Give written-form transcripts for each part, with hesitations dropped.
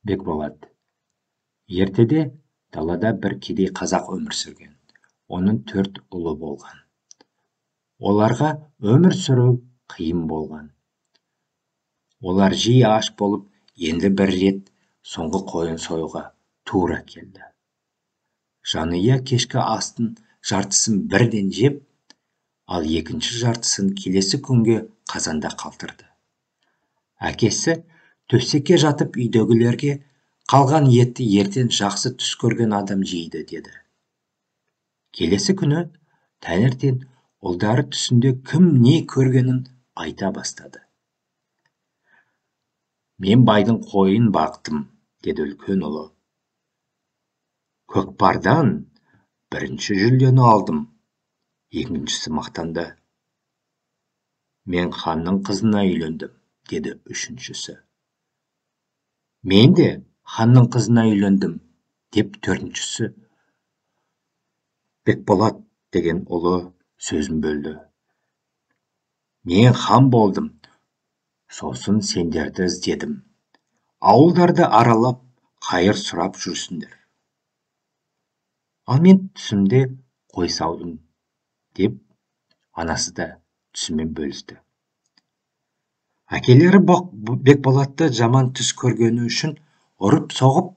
Бекболат. Ертеде далада бір кедей қазақ өмір сүрген. Оның 4 ұлы болған. Оларға өмір сүру қиын болған. Олар жиі аш болып, енді бір рет соңғы қойын союға тура келді. Жанұя кешкі астың жартысын бірден жеп, ал екінші жартысын келесі күнге қазанда қалдырды. Әкесі төсекке жатып үйдегілерге қалған етті ертең жақсы түс көрген адам жейді деді. Келесі күні таңертең ұлдары түсінде кім не көргенін айта бастады. Мен байдың қойын бақтым, деді үлкен ұлы. Көкпардан бірінші жүлдені алдым. Екіншісі мақтанды. Мен ханның қызына үйлендім, деді үшіншісі. Мен де ханның қызына үйлендім, деп төртіншісі. Бекболат деген ұлы сөзін бөлді. Мен хан болдым, сосын сендерді іздедім. Ауылдарды аралап, қайыр сұрап жүрсіңдер. Ал мен түсімде қой саудым, деп анасы да түсімен бөлісті. Әкелері Бекболатты жаман түс көргені үшін ұрып соғып,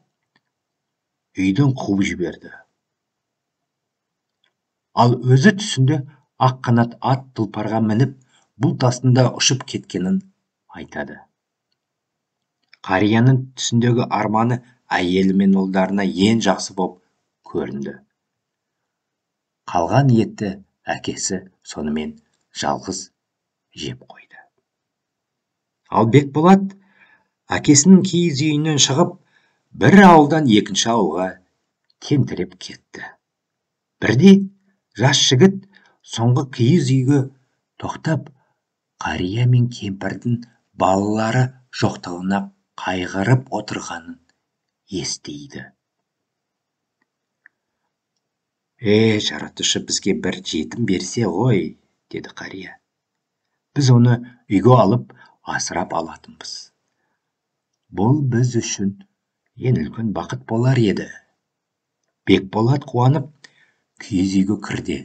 үйден қуып жіберді. Ал өзі түсінде ақ қанат ат тұлпарға мініп, бұлт астында ұшып кеткенін айтады. Қарияның түсіндегі арманы әйелі мен ұлдарына ең жақсы боп көрінді. Қалған етті әкесі сонымен жалғыз жеп қойды. Ал Бекболат әкесінің киіз үйінен шығып, бір ауылдан екінші ауылға тентіреп кетті. Бірде жас жігіт соңғы киіз үйге тоқтап, қария мен кемпірдің балалары жоқтығына қайғырып отырғанын естиді. Жаратушы бізге бір жетім берсе ғой, деді қария. Біз оны үйге алып асырап алатынбыз. Бұл біз үшін ең үлкен бақыт болар еді. Бекболат қуанып, киіз үйге кірді.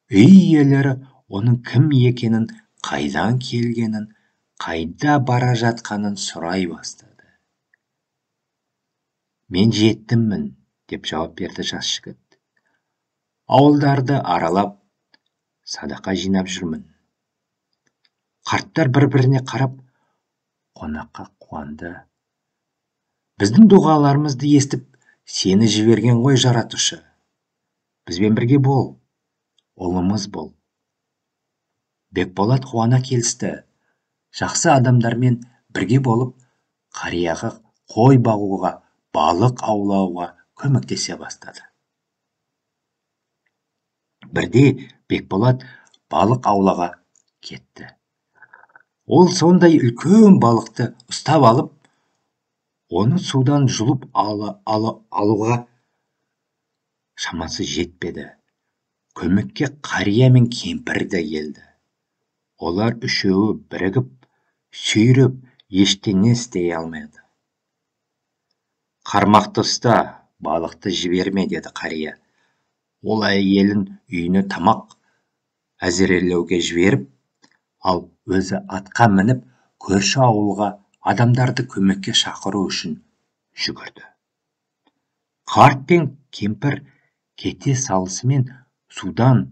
Үй иелері оның кім екенін, қайдан келгенін, қайда бара жатқанын сұрай бастады. Мен жетіммін, деп жауап берді жас жігіт. Ауылдарды аралап, садақа жинап жүрмін. Қарттар бір-біріне қарап, қонаққа қуанды. Біздің дұғаларымызды естіп, сені жіберген ғой жаратушы. Бізбен бірге бол, ұлымыз бол. Бекболат қуана келісті. Жақсы адамдармен бірге болып, қарияға қой бағуға, балық аулауға көмектесе бастады. Бірде Бекболат балық аулаға кетті. Ол сондай үлкен балықты ұстап алып, оны судан жұлып алуға шамасы жетпеді. Көмекке қария мен кемпір де келді. Олар үшеуі бірігіп, сүйреп, ештеңе істей алмады. Қармақты ұста, балықты жіберме, деді қария. Ол әйелін үйіне тамақ әзірлеуге жіберіп, ал өзі атқа мініп, көрші ауылға адамдарды көмекке шақыру үшін жүгірді. Қарт пен кемпір кете салысымен судан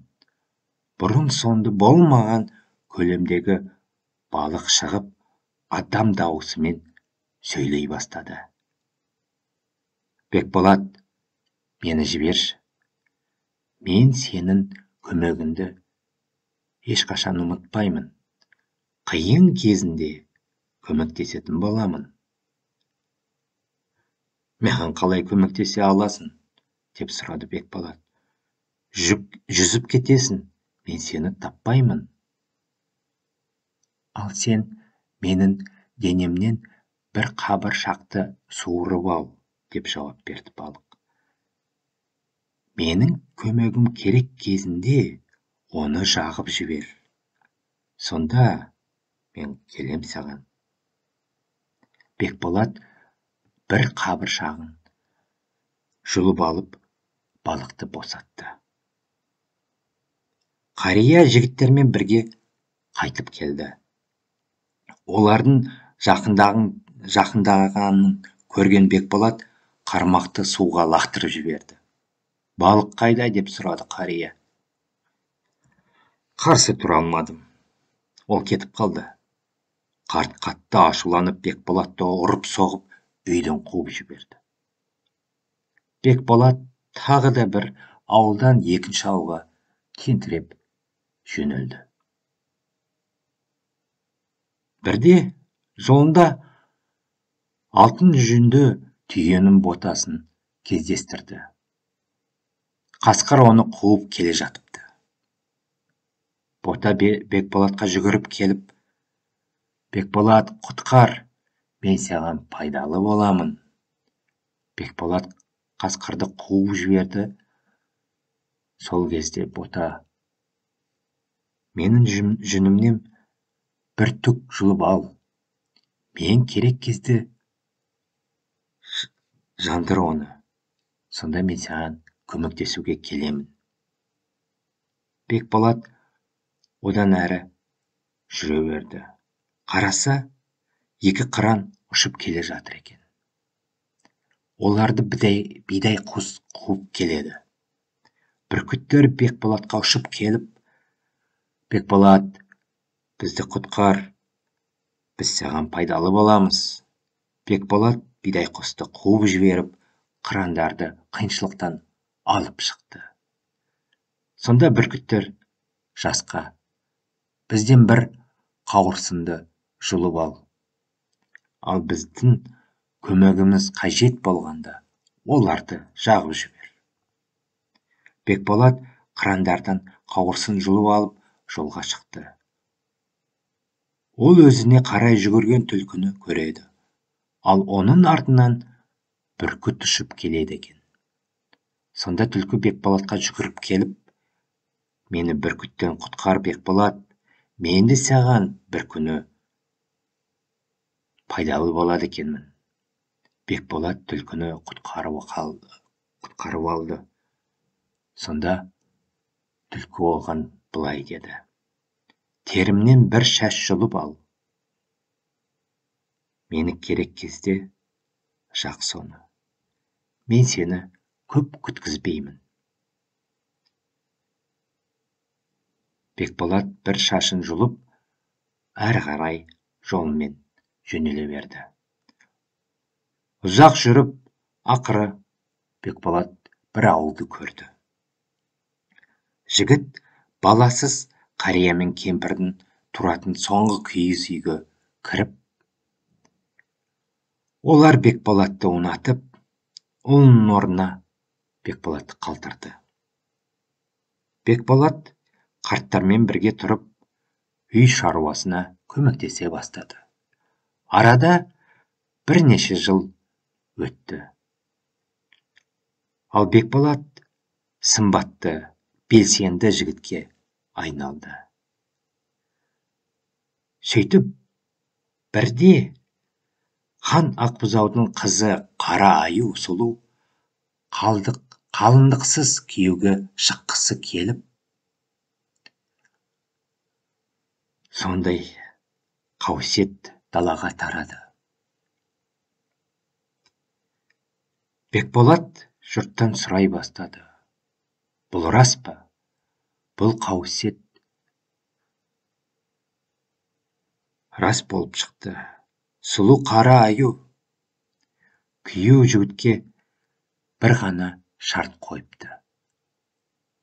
бұрын сонды болмаған көлемдегі балық шығып, адам дауысымен сөйлей бастады. Бекболат, мені жіберші. Мен сенің көмегіңді ешқашан ұмытпаймын. Қиын кезінде көмектесетін боламын. Маған қалай көмектесе аласың? Деп сұрады Бекболат. Жүзіп кетесің, мен сені таппаймын. Ал сен менің денемнен бір қабыр шақты суырып ал, деп жауап берді балық. Менің көмегім керек кезінде оны жағып жібер. Сонда мен келем саған. Бекболат бір қабыршағын жұлып алып балықты босатты. Қария жігіттермен бірге қайтып келді. Олардың жақындағанын көрген Бекболат қармақты суға лақтырып жіберді. Балық қайда деп сұрады қария. Қарсы тұра алмадым. Ол кетіп қалды. Қарт қатты ашуланып Бекболатты ұрып соғып үйден қуып жіберді. Бекболат тағы да бір ауылдан екінші ауылға тентіреп жөнелді. Бірде жолында алтын жүнді түйенің ботасын кездестірді. Қасқыр оны қуып келе жатыпты. Бота Бекболатқа жүгіріп келіп, Бекболат, құтқар, мен саған пайдалы боламын. Бекболат қасқырды қуып жіберді. Сол кезде бота, менің жүнімнен бір түк жұлып ал. Мен керек кезде жандыр оны. Сонда мен саған көмектесуге келемін. Бекболат одан әрі жүре берді. Қараса, екі қыран ұшып келе жатыр екен. Оларды бидай құс қуып келеді. Бүркіттер Бекболатқа ұшып келіп, Бекболат, бізді құтқар, біз саған пайдалы боламыз. Бекболат бидай құсты қуып жіберіп, қырандарды қиыншылықтан алып шықты. Сонда бүркіттер жасқа, бізден бір қауырсынды жұлып ал біздің көмегіміз қажет болғанда оларды жағып жібер. Бекболат қырандардан қауырсын жұлып алып жолға шықты. Ол өзіне қарай жүгірген түлкіні көреді, ал оның артынан бүркіт ұшып келеді екен. Сонда түлкі Бекболатқа жүгіріп келіп, мені бүркіттен құтқар, Бекболат, мен де саған бір күні пайдалы болады екенмін. Бекболат түлкіні құтқарып алды. Сонда түлкі оған былай деді. Терімнен бір шаш жұлып ал. Мені керек кезде жақ соны. Мен сені көп күткізбеймін. Бекболат бір шашын жұлып, әрі қарай жолымен жөнеле берді. Ұзақ жүріп, ақыры Бекболат бір ауылды көрді. Жігіт баласыз қария мен кемпірдің тұратын соңғы киіз үйге кіріп, олар Бекболатты ұнатып, ұлының орнына Бекболатты қалдырды. Бекболат қарттармен бірге тұрып, үй шаруасына көмектесе бастады. Арада бірнеше жыл өтті. Ал Бекболат сымбатты, белсенді жігітке айналды. Сөйтіп, бірде хан Ақбұзаудың қызы Қара Аю сұлу қалыңдықсыз күйеуге шыққысы келіп, сондай қауесет далаға тарады. Бекболат жұрттан сұрай бастады. Бұл рас па? Бұл қауесет рас болып шықты. Сұлу Қара Аю күйеу жігітке бір ғана шарт қойыпты.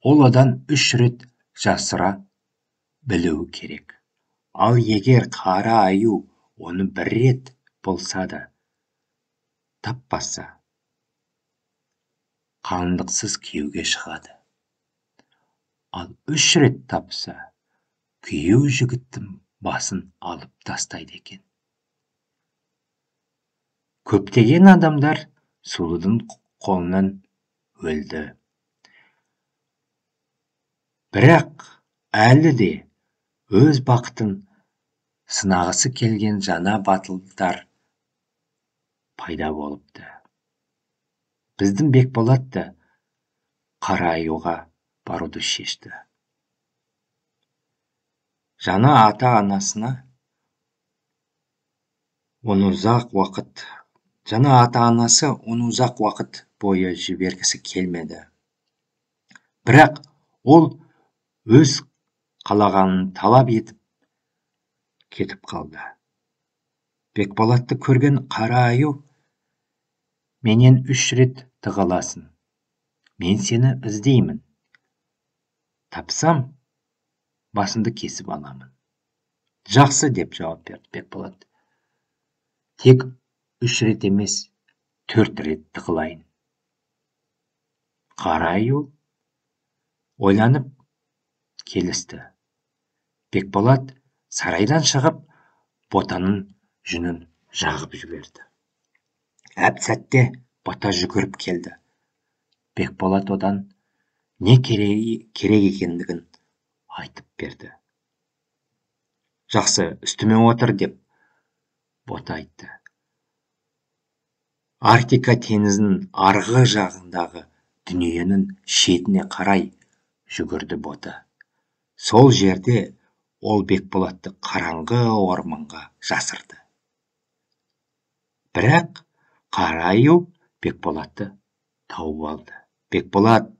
Ол одан 3 рет жасыра білуі керек. Ал егер Қара Аю оны 1 рет болса да таппаса, қалыңдықсыз күйеуге шығады. Ал 3 рет тапса, күйеу жігіттің басын алып тастайды екен. Көптеген адамдар сұлудың қолынан өлді. Бірақ әлі де өз бақытын сынағысы келген жаңа батылдар пайда болыпты. Біздің Бекболат та Қара аюға баруды шешті. Жаңа ата-анасы оны ұзақ уақыт бойы жібергісі келмеді. Бірақ ол өз қалағанын талап етіп кетіп қалды. Бекболатты көрген Қара аю: «Менен 3 рет тығыласың. Мен сені іздеймін. Тапсам, басыңды кесіп аламын». «Жақсы», деп жауап берді Бекболат. «Тек 3 рет емес, 4 рет тығылайын». Қара аю ойланып келісті. Бекболат сарайдан шығып, ботаның жүнін жағып жіберді. Әп-сәтте бота жүгіріп келді. Бекболат одан не керек екендігін айтып берді. «Жақсы, үстіме отыр», деп бота айтты. Арктика теңізінің арғы жағындағы дүниенің шетіне қарай жүгірді бота. Сол жерде ол Бекболатты қараңғы орманға жасырды. Бірақ Қара аю Бекболатты тауып алды. «Бекболат,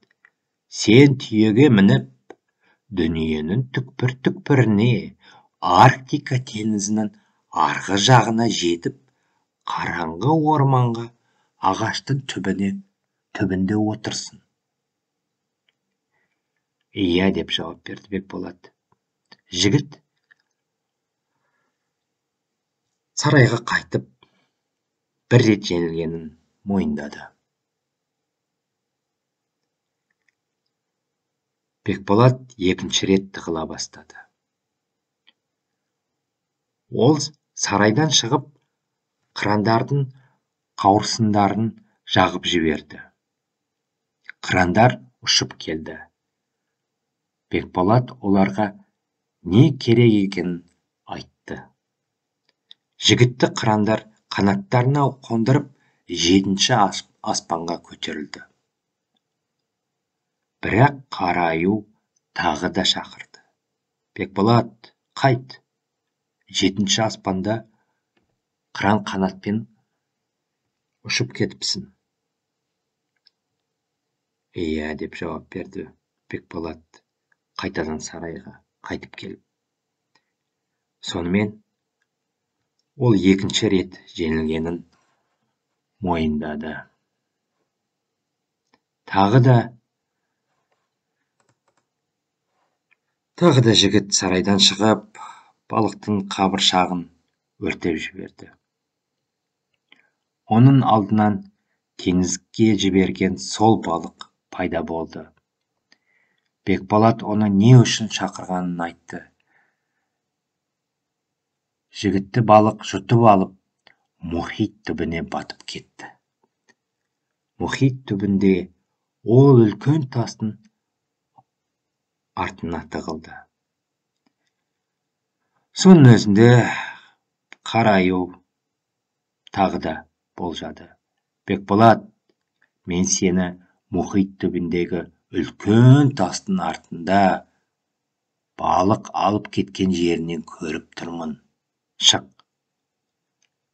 сен түйеге мініп, дүниенің түкпір-түкпіріне, Арктика теңізінің арғы жағына жетіп, қараңғы орманға ағаштың түбінде отырсын». «Иә», деп жауап берді Бекболат. Жігіт сарайға қайтып, бір рет жеңілгенін мойындады. Бекболат 2 рет тығыла бастады. Ол сарайдан шығып, қырандардың қауырсындарын жағып жіберді. Қырандар ұшып келді. Бекболат оларға не керек екенін айтты. Жігітті қырандар қанаттарына қондырып, 7-ші аспанға көтерілді. Бірақ Қара аю тағы да шақырды. «Бекболат, қайт! 7-ші аспанда қыран қанатпен ұшып кетіпсің». «Иә», деп жауап берді Бекболат, қайтадан сарайға қайтып келіп. Сонымен ол 2 рет жеңілгенін мойындады. Тағы да жігіт сарайдан шығып, балықтың қабыршағын өртеп жіберді. Оның алдынан теңізге жіберген сол балық пайда болды. Бекболат оны не үшін шақырғанын айтты. Жігітті балық жұтып алып, мұхит түбіне батып кетті. Мұхит түбінде ол үлкен тастың артына тығылды. Соның өзінде Қара аю тағы да болжады. «Бекболат, мен сені мұхит түбіндегі үлкен тастың артында балық алып кеткен жерінен көріп тұрмын. Шық».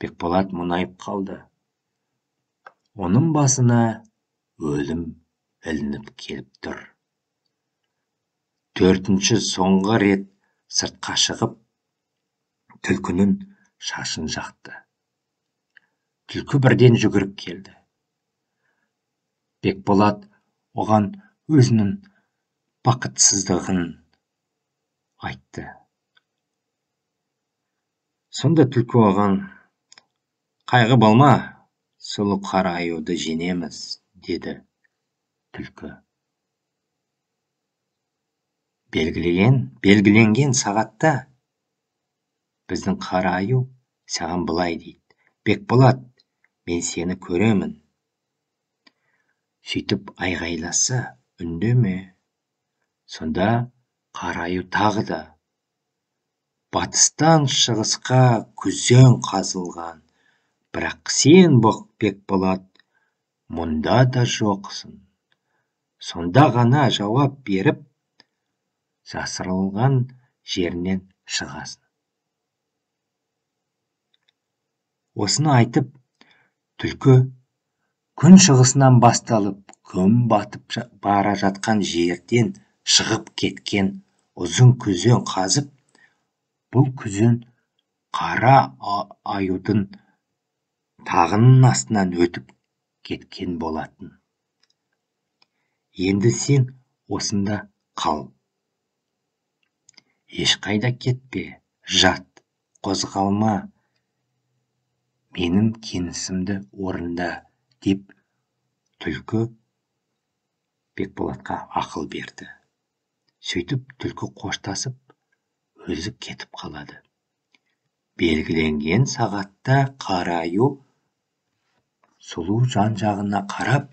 Бекболат мұңайып қалды. Оның басына өлім ілініп келіп тұр. 4-ші соңғы рет сыртқа шығып, түлкінің шашын жақты. Түлкі бірден жүгіріп келді. Бекболат оған өзінің бақытсыздығын айтты. Сонда түлкі оған: «Қайғы болма, сұлу Қара аюды жеңеміз», деді түлкі. Белгіленген сағатта біздің Қара аю саған былай дейді: «Бекболат, мен сені көремін». Сөйтіп айғайласа, үндеме. Сонда Қара аю тағы да батыстан шығысқа күзен қазылған Бірақ сен Бекболат мұнда да жоқсың. Сонда ғана жауап беріп, жасырылған жерінен шығасың. Осыны айтып, түлкі күн шығысынан басталып, күн батып бара жатқан жерден шығып кеткен ұзын күзен қазып, бұл күзен қара аюдың тағының астынан өтіп кеткен болатын. Енді сен осында қал. Ешқайда кетпе, жат, қозғалма. Менің кеңесімді орында, деп түлкі Бекболатқа ақыл берді. Сөйтіп түлкі қоштасып, өзі кетіп қалады. Белгіленген сағатта қара аю сұлу жан-жағына қарап,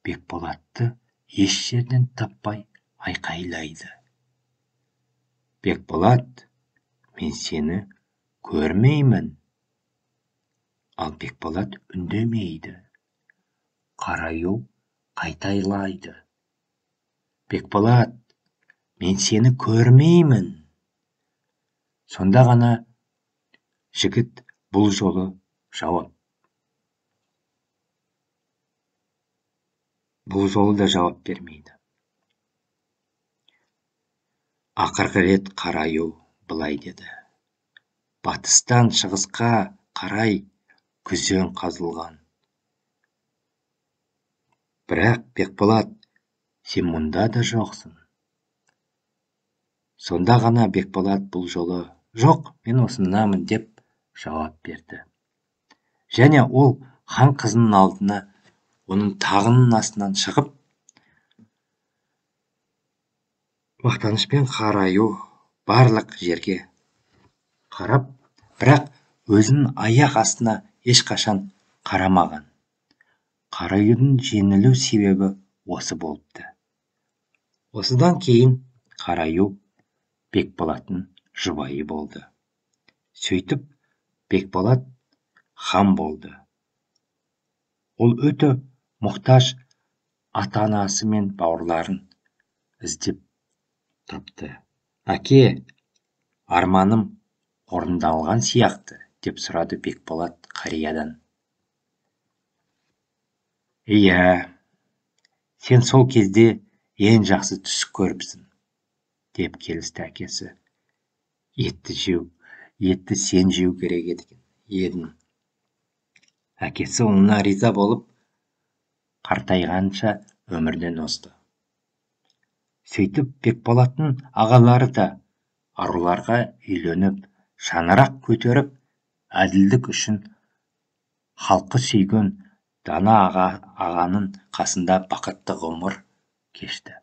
Бекболатты еш жерден таппай айқайлайды. Бекболат, мен сені көрмеймін. Ал Бекболат үндемейді. Қара аю қайталайды. Бекболат, мен сені көрмеймін. Сонда ғана жігіт бұл жолы да жауап бермейді. Ақырғы рет қара аю былай деді. Батыстан шығысқа қарай күзен қазылған. Бірақ Бекболат, сен мұнда да жоқсың. Сонда ғана Бекболат бұл жолы жоқ, мен осындамын деп жауап берді. Және ол хан қызының алдына оның тағының астынан шығып, мақтанышпен қара аю барлық жерге қарап, бірақ өзінің аяқ астына ешқашан қарамаған. Қара аюдың жеңілу себебі осы болыпты. Осыдан кейін қара аю Бекболаттың жұбайы болды. Сөйтіп Бекболат хан болды. Ол өте мұқтаж ата-анасы мен бауырларын іздеп тапты. Әке, арманым орындалған сияқты, деп сұрады Бекболат қариядан. Иә, сен сол кезде ең жақсы түс көріпсің, деп келісті әкесі. Етті сен жеу керек едің. Әкесі ұлына риза болып, қартайғанша өмірден озды. Сөйтіп Бекболаттың ағалары да аруларға үйленіп, шаңырақ көтеріп, әділдік үшін халқы сүйген дана ағаның қасында бақытты ғұмыр кешті.